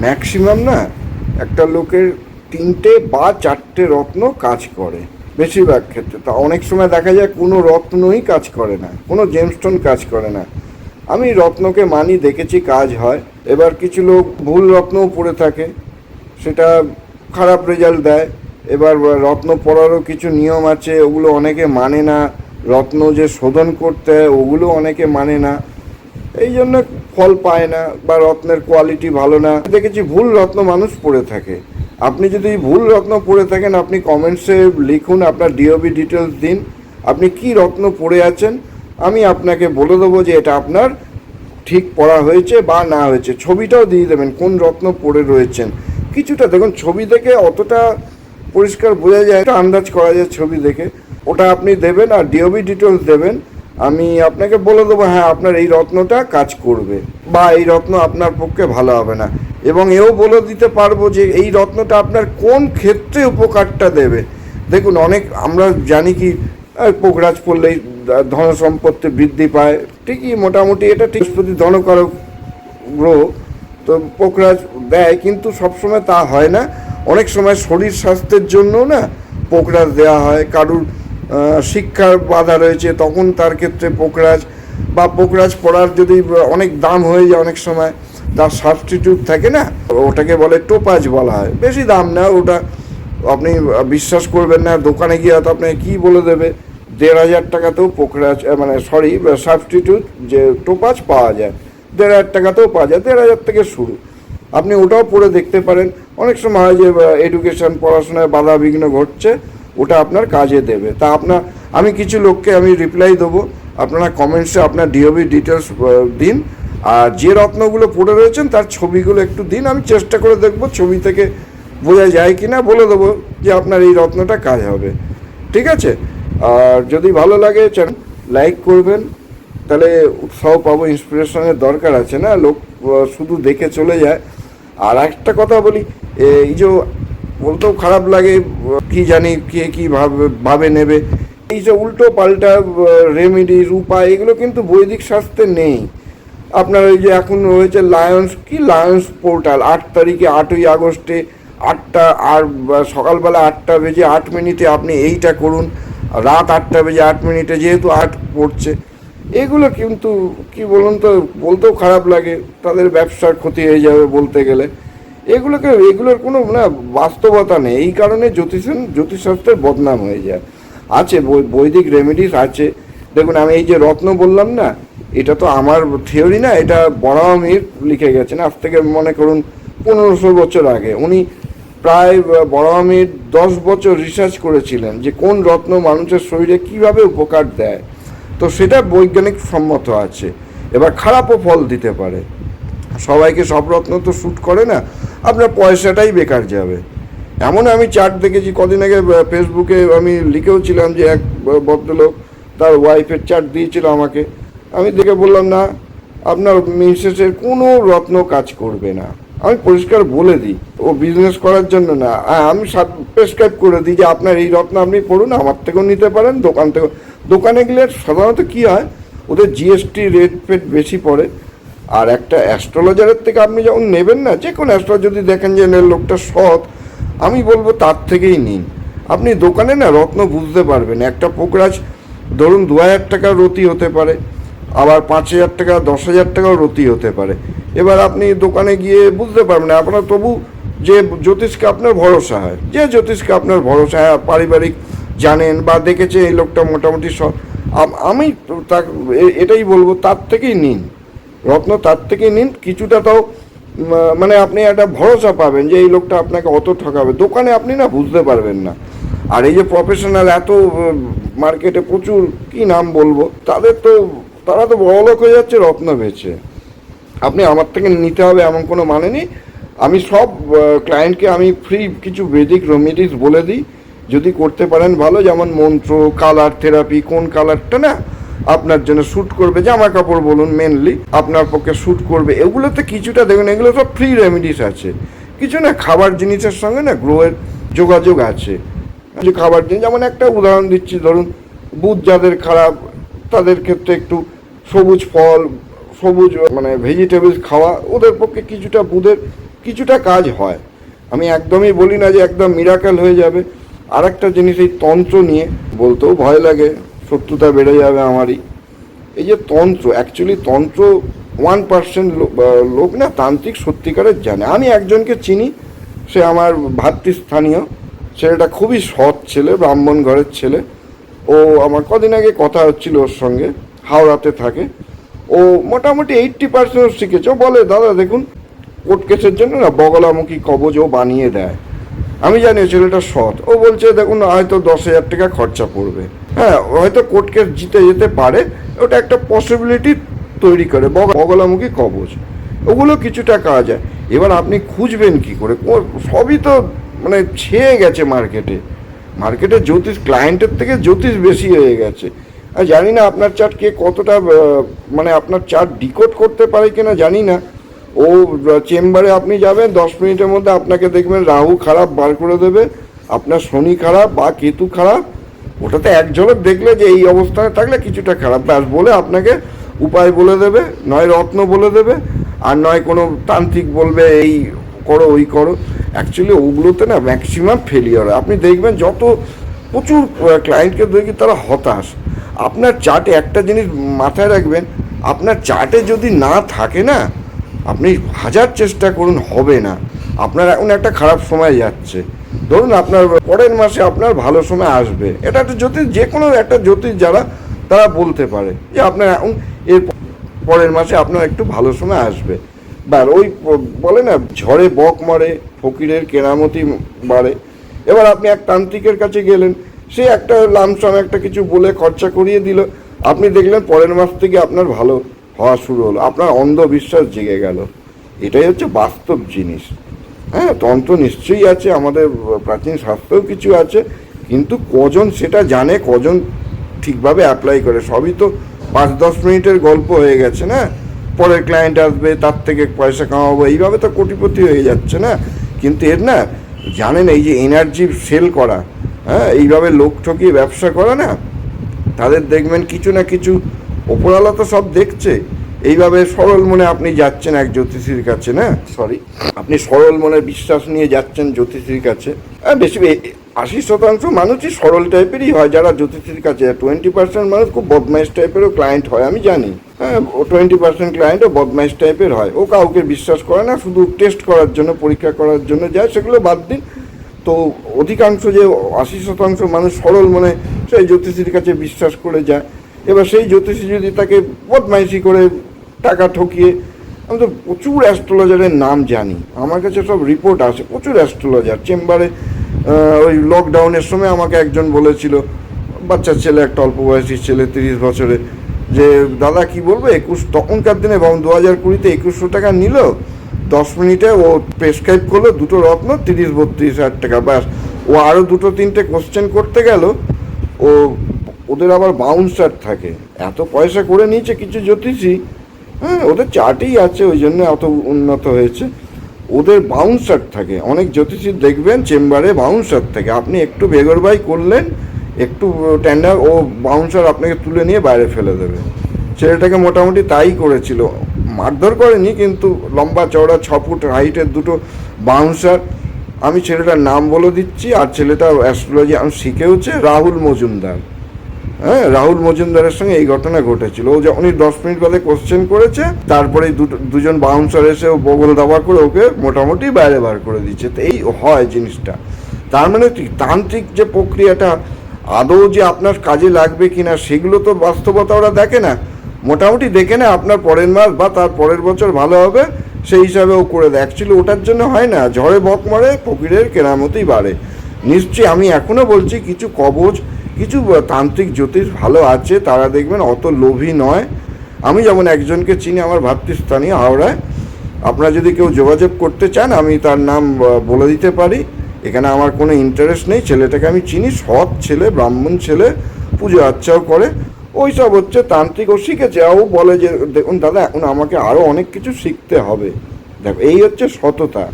Maximum না একটা লোকের 3টে বা 4টে রত্ন কাজ করে বেশিরভাগ ক্ষেত্রে। তা অনেক সময় দেখা যায় কোনো রত্নই কাজ করে না, কোনো জেমস্টোন কাজ করে না। আমি রত্নকে মানি, দেখেছি কাজ হয়। এবার কিছু লোক ভুল রত্নও পড়ে থাকে, সেটা খারাপ রেজাল্ট দেয়। এবার রত্ন পড়ারও কিছু নিয়ম আছে, ওগুলো অনেকে মানে না। রত্ন যে শোধন করতে হয় ওগুলো অনেকে মানে না, এই জন্য ফল পায় না বা রত্নের কোয়ালিটি ভালো না। দেখেছি ভুল রত্ন মানুষ পড়ে থাকে। আপনি যদি ভুল রত্ন পড়ে থাকেন, আপনি কমেন্টসে লিখুন, আপনার ডিওবি ডিটেলস দিন, আপনি কি রত্ন পড়ে আছেন। আমি আপনাকে বলে দেবো যে এটা আপনার ঠিক পড়া হয়েছে বা না হয়েছে। ছবিটাও দিয়ে দেবেন কোন রত্ন পড়ে রয়েছেন। কিছুটা দেখুন, ছবি দেখে অতটা পরিষ্কার বোঝা যায়, এটা আন্দাজ করা যায় ছবি দেখে। ওটা আপনি দেবেন আর ডিওবি ডিটেলস দেবেন। আমি আপনাকে বলে দেবো হ্যাঁ আপনার এই রত্নটা কাজ করবে বা এই রত্ন আপনার পক্ষে ভালো হবে না। এবং এও বলে দিতে পারবো যে এই রত্নটা আপনার কোন ক্ষেত্রে উপকারটা দেবে। দেখুন, অনেক আমরা জানি কি পোকরাজ পড়লেই ধন সম্পত্তি বৃদ্ধি পায়, ঠিকই মোটামুটি এটা ঠিক, বৃহস্পতি ধনকারক গ্রহ, তো পোকরাজ দেয়, কিন্তু সবসময় তা হয় না। অনেক সময় শরীর স্বাস্থ্যের জন্য না পোকরাজ দেওয়া হয়। কারুর শিক্ষার বাধা রয়েছে তখন তার ক্ষেত্রে পোকরাজ বা পোকরাজ পড়ার যদি অনেক দাম হয়ে যায়, অনেক সময় তার সাবস্টিটিউট থাকে না, ওটাকে বলে টোপাজ বলা হয়। বেশি দাম না ওটা, আপনি বিশ্বাস করবেন না, দোকানে গিয়ে হয়তো আপনাকে কী বলে দেবে 1,500 টাকাতেও পোকরাজ সাবস্টিটিউট যে টোপাজ পাওয়া যায়, 1,500 টাকাতেও পাওয়া যায়, 1,500 থেকে শুরু। আপনি ওটাও পড়ে দেখতে পারেন। অনেক সময় হয় যে এডুকেশন পড়াশোনায় বাধা বিঘ্ন ঘটছে, ওটা আপনার কাজে দেবে। তা আমি কিছু লোককে আমি রিপ্লাই দেবো, আপনারা কমেন্টসে আপনার ডিওবি ডিটেলস দিন, আর যে রত্নগুলো পড়ে রয়েছেন তার ছবিগুলো একটু দিন। আমি চেষ্টা করে দেখব ছবি থেকে বোঝা যায় কি না, বলে দেবো যে আপনার এই রত্নটা কাজ হবে। ঠিক আছে? আর যদি ভালো লাগে লাইক করবেন, তাহলে উৎসাহ পাবো। ইন্সপিরেশনের দরকার আছে না, লোক শুধু দেখে চলে যায়। আর একটা কথা বলি, এই যে বলতেও খারাপ লাগে, কি জানি কে কী ভাবে নেবে, এই যে উল্টো পাল্টা রেমেডির উপায়, এগুলো কিন্তু বৈদিক শাস্ত্রে নেই। আপনার ওই যে এখন রয়েছে লায়ন্স পোর্টাল, 8 তারিখে 8ই আগস্টে 8টা আর সকালবেলা 8টা বেজে 8 মিনিটে আপনি এইটা করুন, রাত 8টা বেজে 8 মিনিটে, যেহেতু 8 পড়ছে। এগুলো কিন্তু কি বলুন তো, বলতেও খারাপ লাগে, তাদের ব্যবসার ক্ষতি হয়ে যাবে বলতে গেলে। এগুলোর কোনো না বাস্তবতা নেই, এই কারণে জ্যোতিষশাস্ত্রের বদনাম হয়ে যায়। আছে বৈদিক রেমেডিস আছে। দেখুন, আমি এই যে রত্ন বললাম না, এটা তো আমার থিওরি না, এটা বরাহমিহির লিখে গেছেন আজ থেকে মনে করুন 1500 বছর আগে। উনি প্রায় বরাহমিহির 10 বছর রিসার্চ করেছিলেন যে কোন রত্ন মানুষের শরীরে কিভাবে উপকার দেয়। তো সেটা বৈজ্ঞানিক সম্মত আছে। এবার খারাপও ফল দিতে পারে, সবাইকে সব রত্ন তো শ্যুট করে না, আপনার পয়সাটাই বেকার যাবে। এমন আমি চার্ট দেখেছি, কদিন আগে ফেসবুকে আমি লিখেওছিলাম যে এক ভদ্রলোক তার ওয়াইফের চার্ট দিয়েছিল আমাকে। আমি দেখে বললাম না, আপনার মিসেসের কোনো রত্ন কাজ করবে না। আমি পরিষ্কার বলে দিই, ও বিজনেস করার জন্য না, আমি প্রেসক্রাইব করে দিই যে আপনার এই রত্ন আপনি পড়ুন, আমার থেকেও নিতে পারেন, দোকান থেকে। দোকানে গেলে সাধারণত কী হয়, ওদের জিএসটি রেট ফেট বেশি পড়ে। আর একটা অ্যাস্ট্রোলজারের থেকে আপনি যখন নেবেন না, যে কোনো অ্যাস্ট্রোলজার যদি দেখেন যে লোকটা সৎ, আমি বলবো তার থেকেই নিন। আপনি দোকানে না রত্ন বুঝতে পারবেন। একটা পোকরাজ ধরুন 2,000 টাকার রতি হতে পারে, আবার 5,000 টাকা 10,000 টাকাও রতি হতে পারে। এবার আপনি দোকানে গিয়ে বুঝতে পারবেন না। আপনার তবু যে জ্যোতিষকে আপনার ভরসা হয়, যে জ্যোতিষকে আপনার ভরসা হয়, পারিবারিক জানেন বা দেখেছে এই লোকটা মোটামুটি আমি এটাই বলবো তার থেকেই নিন রত্ন, তার থেকেই নিন। কিছুটা তাও মানে আপনি একটা ভরসা পাবেন যে এই লোকটা আপনাকে অত ঠকাবে। দোকানে আপনি না বুঝতে পারবেন না। আর এই যে প্রফেশনাল এত মার্কেটে প্রচুর, কি নাম বলবো, তারা তো বড়লোক হয়ে যাচ্ছে রত্ন বেচে। আপনি আমার থেকে নিতে হবে এমন কোনো মানে নেই। আমি সব ক্লায়েন্টকে আমি ফ্রি কিছু বেদিক রেমেডিস বলে দিই, যদি করতে পারেন ভালো। যেমন মন্ত্র, কালার থেরাপি, কোন কালারটা না আপনার জন্য শ্যুট করবে, জামা কাপড় বলুন মেনলি আপনার পক্ষে শ্যুট করবে, এগুলোতে কিছুটা দেখুন। এগুলো সব ফ্রি রেমেডিস আছে। কিছু না খাবার জিনিসের সঙ্গে না গ্রহের যোগাযোগ আছে। কিছু খাবার জিনিস, যেমন একটা উদাহরণ দিচ্ছি, ধরুন বুধ যাদের খারাপ, তাদের ক্ষেত্রে একটু সবুজ ফল, সবুজ মানে ভেজিটেবলস খাওয়া ওদের পক্ষে কিছুটা বুধের কিছুটা কাজ হয়। আমি একদমই বলি না যে একদম মিরাকেল হয়ে যাবে। আর একটা জিনিস, এই তন্ত্র নিয়ে বলতেও ভয় লাগে, শত্রুতা বেড়ে যাবে আমারই। এই যে তন্ত্র, অ্যাকচুয়ালি তন্ত্র 1% লোক না তান্ত্রিক সত্যিকারের জানে। আমি একজনকে চিনি, সে আমার ভাতৃস্থানীয় ছেলেটা, খুবই সৎ ছেলে, ব্রাহ্মণ ঘরের ছেলে। ও আমার কদিন আগে কথা হচ্ছিল ওর সঙ্গে, হাওড়াতে থাকে। ও মোটামুটি 80% শিখেছে। ও বলে, দাদা দেখুন, কোর্ট কেসের জন্য না বগলামুখী কবজ ও বানিয়ে দেয়। আমি জানি ছেলেটা সৎ। ও বলছে দেখুন হয়তো 10,000 টাকা খরচা পড়বে, হ্যাঁ হয়তো কোর্ট কেস জিতে যেতে পারে, ওটা একটা পসিবিলিটি তৈরি করে বগলামুখী কবজ। ওগুলো কিছুটা কাজ হয়। এবার আপনি খুঁজবেন কি করে? সবই তো মানে ছেয়ে গেছে মার্কেটে। মার্কেটে জ্যোতিষ, ক্লায়েন্টের থেকে জ্যোতিষ বেশি হয়ে গেছে। আর জানি না আপনার চার্ট কে কতটা মানে আপনার চার্ট ডিকোড করতে পারে কিনা জানি না। ও চেম্বারে আপনি যাবেন, 10 মিনিটের মধ্যে আপনাকে দেখবেন রাহু খারাপ বার করে দেবে, আপনার শনি খারাপ বা কেতু খারাপ। ওটাতে এক ঝলক দেখলে যে এই অবস্থায় থাকলে কিছুটা খারাপ, ব্যাস বলে আপনাকে উপায় বলে দেবে, নয় রত্ন বলে দেবে, আর নয় কোনো তান্ত্রিক বলবে এই করো ওই করো। অ্যাকচুয়ালি ওগুলোতে না ম্যাক্সিমাম ফেলিওর হয়। আপনি দেখবেন যত প্রচুর ক্লায়েন্টকে দেখি তারা হতাশ। আপনার চার্টে একটা জিনিস মাথায় রাখবেন, আপনার চার্টে যদি না থাকে না, আপনি 1000 চেষ্টা করুন হবে না। আপনার এখন একটা খারাপ সময় যাচ্ছে, ধরুন আপনার পরের মাসে আপনার ভালো সময় আসবে, এটা একটা জ্যোতিষ, যে কোনো একটা জ্যোতিষ যারা তারা বলতে পারে যে আপনার এখন এর পরের মাসে আপনার একটু ভালো সময় আসবে। বা ওই বলে না ঝড়ে বক মরে, ফকিরের কেরামতি বাড়ে। এবার আপনি এক তান্ত্রিকের কাছে গেলেন, সে একটা লামসাম একটা কিছু বলে খরচা করিয়ে দিল, আপনি দেখলেন পরের মাস থেকে আপনার ভালো হওয়া শুরু হলো, আপনার অন্ধবিশ্বাস জেগে গেল। এটাই হচ্ছে বাস্তব জিনিস। হ্যাঁ, তন্ত্র নিশ্চয়ই আছে, আমাদের প্রাচীন শাস্ত্রেও কিছু আছে, কিন্তু কজন সেটা জানে, কজন ঠিকভাবে অ্যাপ্লাই করে। সবই তো 5-10 মিনিটের গল্প হয়ে গেছে না। পরের ক্লায়েন্ট আসবে, তার থেকে পয়সা কামাবো, এইভাবে তো কোটিপতি হয়ে যাচ্ছে না। কিন্তু এর না জানেন, এই যে এনার্জি সেল করা, হ্যাঁ এইভাবে লোক ঠকিয়ে ব্যবসা করা না, তাদের দেখবেন কিছু না কিছু ওপরওয়ালা তো সব দেখছে। এইভাবে সরল মনে আপনি যাচ্ছেন এক জ্যোতিষীর কাছে, না আপনি সরল মনে বিশ্বাস নিয়ে যাচ্ছেন জ্যোতিষীর কাছে। বেশি 80% মানুষই সরল টাইপেরই হয় যারা জ্যোতিষীর কাছে। 20% মানুষ খুব বদমাইশ টাইপেরও ক্লায়েন্ট হয়, আমি জানি। হ্যাঁ, 20% ক্লায়েন্টও বদমাইশ টাইপের হয়। ও কাউকে বিশ্বাস করে না, শুধু টেস্ট করার জন্য, পরীক্ষা করার জন্য যায়, সেগুলো বাদ দিন। তো অধিকাংশ যে 80% মানুষ সরল মনে সেই জ্যোতিষীর কাছে বিশ্বাস করে যায়। এবার সেই জ্যোতিষী যদি তাকে বদমাইশি করে টাকা ঠকিয়ে, আমি তো প্রচুর অ্যাস্ট্রোলজারের নাম জানি, আমার কাছে সব রিপোর্ট আসে, প্রচুর অ্যাস্ট্রোলজার চেম্বারে। ওই লকডাউনের সময় আমাকে একজন বলেছিল, বাচ্চা ছেলে, একটা অল্প বয়সী ছেলে 30 বছরে, যে দাদা কি বলবো, তখনকার দিনে 2020-তে 2100 টাকা নিল, 10 মিনিটে ও প্রেসক্রাইব করলো 2টো রত্ন 30-32 হাজার টাকা, ব্যাস। ও আরও 2-3টে কোশ্চেন করতে গেল, ওদের আবার বাউন্সার থাকে, এত পয়সা করে নিয়েছে কিছু জ্যোতিষী। হ্যাঁ, ওদের চার্টেই আছে, ওই জন্য অত উন্নত হয়েছে। ওদের বাউন্সার থাকে, অনেক জ্যোতিষী দেখবেন চেম্বারে বাউন্সার থাকে। আপনি একটু বেগরবাই করলেন, একটু টেন্ডার, ও বাউন্সার আপনাকে তুলে নিয়ে বাইরে ফেলে দেবে। ছেলেটাকে মোটামুটি তাই করেছিল, মারধর করেনি, কিন্তু লম্বা চওড়া 6 ফুট হাইটের 2টো বাউন্সার। আমি ছেলেটার নাম বলে দিচ্ছি, আর ছেলেটা অ্যাস্ট্রোলজি আমি শিখেওছে, রাহুল মজুমদার। হ্যাঁ, রাহুল মজুমদারের সঙ্গে এই ঘটনা ঘটেছিল। ও যখনই 10 মিনিট বাদে কোশ্চেন করেছে, তারপরে দুজন বাউন্সার এসে ও বগল দাবা করে ওকে মোটামুটি বাইরে বার করে দিচ্ছে। তো এই হয় জিনিসটা। তার মানে তান্ত্রিক যে প্রক্রিয়াটা আদৌ যে আপনার কাজে লাগবে কিনা, সেগুলো তো বাস্তবতা ওরা দেখে না। মোটামুটি দেখে না আপনার পরের মাস বা তার পরের বছর ভালো হবে, সেই হিসাবে ও করে দেয়। অ্যাকচুয়ালি ওটার জন্য হয় না, ঝড়ে বক মারে, ফকিরের কেরামতি বাড়ে। নিশ্চয়ই আমি এখনও বলছি, কিছু কবচ, কিছু তান্ত্রিক জ্যোতিষ ভালো আছে, তারা দেখবেন অত লোভী নয়। আমি যেমন একজনকে চিনি, আমার ভাতৃস্থানীয়, হাওড়ায়। আপনারা যদি কেউ যোগাযোগ করতে চান, আমি তার নাম বলে দিতে পারি। এখানে আমার কোনো ইন্টারেস্ট নেই, ছেলেটাকে আমি চিনি, সৎ ছেলে, ব্রাহ্মণ ছেলে, পুজো আচ্চাও করে। ওই সব হচ্ছে তান্ত্রিক, ও শিখেছে। ও বলে যে দেখুন দাদা, এখন আমাকে আরও অনেক কিছু শিখতে হবে। দেখো, এই হচ্ছে সততা।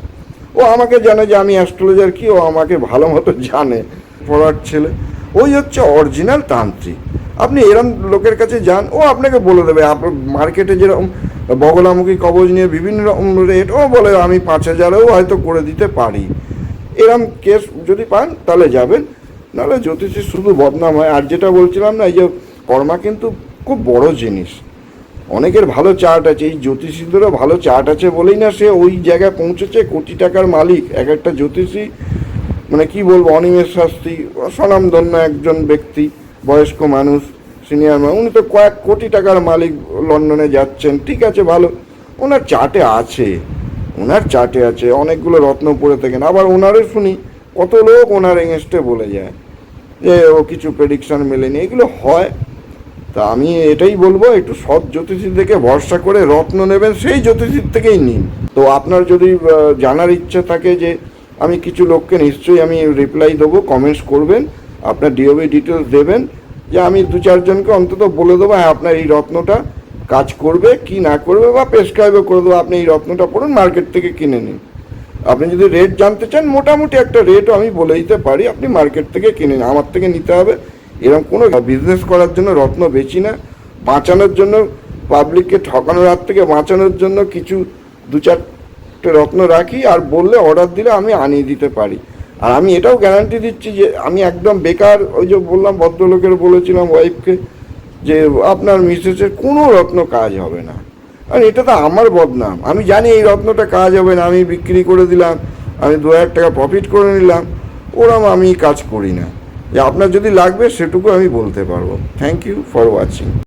ও আমাকে জানে যে আমি অ্যাস্ট্রোলজার কি, ও আমাকে ভালো মতো জানে, পড়ার ছেলে। ওই হচ্ছে অরিজিনাল তান্ত্রিক। আপনি এরম লোকের কাছে যান, ও আপনাকে বলে দেবে। আপনার মার্কেটে যেরকম বগলামুখী কবজ নিয়ে বিভিন্ন রকম রেট, ও বলে আমি 5,000-এও হয়তো করে দিতে পারি। এরম কেস যদি পান তাহলে যাবেন, নাহলে জ্যোতিষী শুধু বদনাম হয়। আর যেটা বলছিলাম না, এই যে কর্মা কিন্তু খুব বড় জিনিস। অনেকের ভালো চার্ট আছে, এই জ্যোতিষীদেরও ভালো চার্ট আছে বলেই না সে ওই জায়গায় পৌঁছেছে, কোটি টাকার মালিক এক একটা জ্যোতিষী। মানে কি বলবো, অনিমেষ শাস্ত্রী স্বনামধন্য একজন ব্যক্তি, বয়স্ক মানুষ, সিনিয়র মানুষ, উনি তো কয়েক কোটি টাকার মালিক, লন্ডনে যাচ্ছেন, ঠিক আছে ভালো, ওনার চার্টে আছে, অনেকগুলো রত্ন পড়ে থাকেন। আবার ওনারও শুনি কত লোক ওনার এগেনস্টে বলে যায় যে ও কিছু প্রেডিকশন মেলেনি, এগুলো হয়। তা আমি এটাই বলবো, একটু সৎ জ্যোতিষী থেকে ভরসা করে রত্ন নেবেন, সেই জ্যোতিষীর থেকেই নিন। তো আপনার যদি জানার ইচ্ছা থাকে, যে আমি কিছু লোককে নিশ্চয়ই আমি রিপ্লাই দেবো, কমেন্টস করবেন, আপনার ডিওবি ডিটেলস দেবেন, যে আমি 2-4 জনকে অন্তত বলে দেবো হ্যাঁ আপনার এই রত্নটা কাজ করবে কি না করবে, বা প্রেসক্রাইবও করে দেবো, আপনি এই রত্নটা পড়ুন, মার্কেট থেকে কিনে নিন। আপনি যদি রেট জানতে চান, মোটামুটি একটা রেটও আমি বলে দিতে পারি, আপনি মার্কেট থেকে কিনে নিন, আমার থেকে নিতে হবে এরকম কোনো। বিজনেস করার জন্য রত্ন বেচি না, বাঁচানোর জন্য, পাবলিককে ঠকানোর হাত থেকে বাঁচানোর জন্য কিছু 2-4টে রত্ন রাখি, আর বললে অর্ডার দিলে আমি আনিয়ে দিতে পারি। আর আমি এটাও গ্যারান্টি দিচ্ছি যে আমি একদম বেকার, ওই যে বললাম ভদ্রলোকের বলেছিলাম ওয়াইফকে যে আপনার মিসেসের কোনো রত্ন কাজ হবে না, আর এটা তো আমার বদনাম। আমি জানি এই রত্নটা কাজ হবে না, আমি বিক্রি করে দিলাম, আমি 2,000 টাকা প্রফিট করে নিলাম, ওরম আমি কাজ করি না। যে আপনার যদি লাগবে সেটুকু আমি বলতে পারবো। Thank you for watching.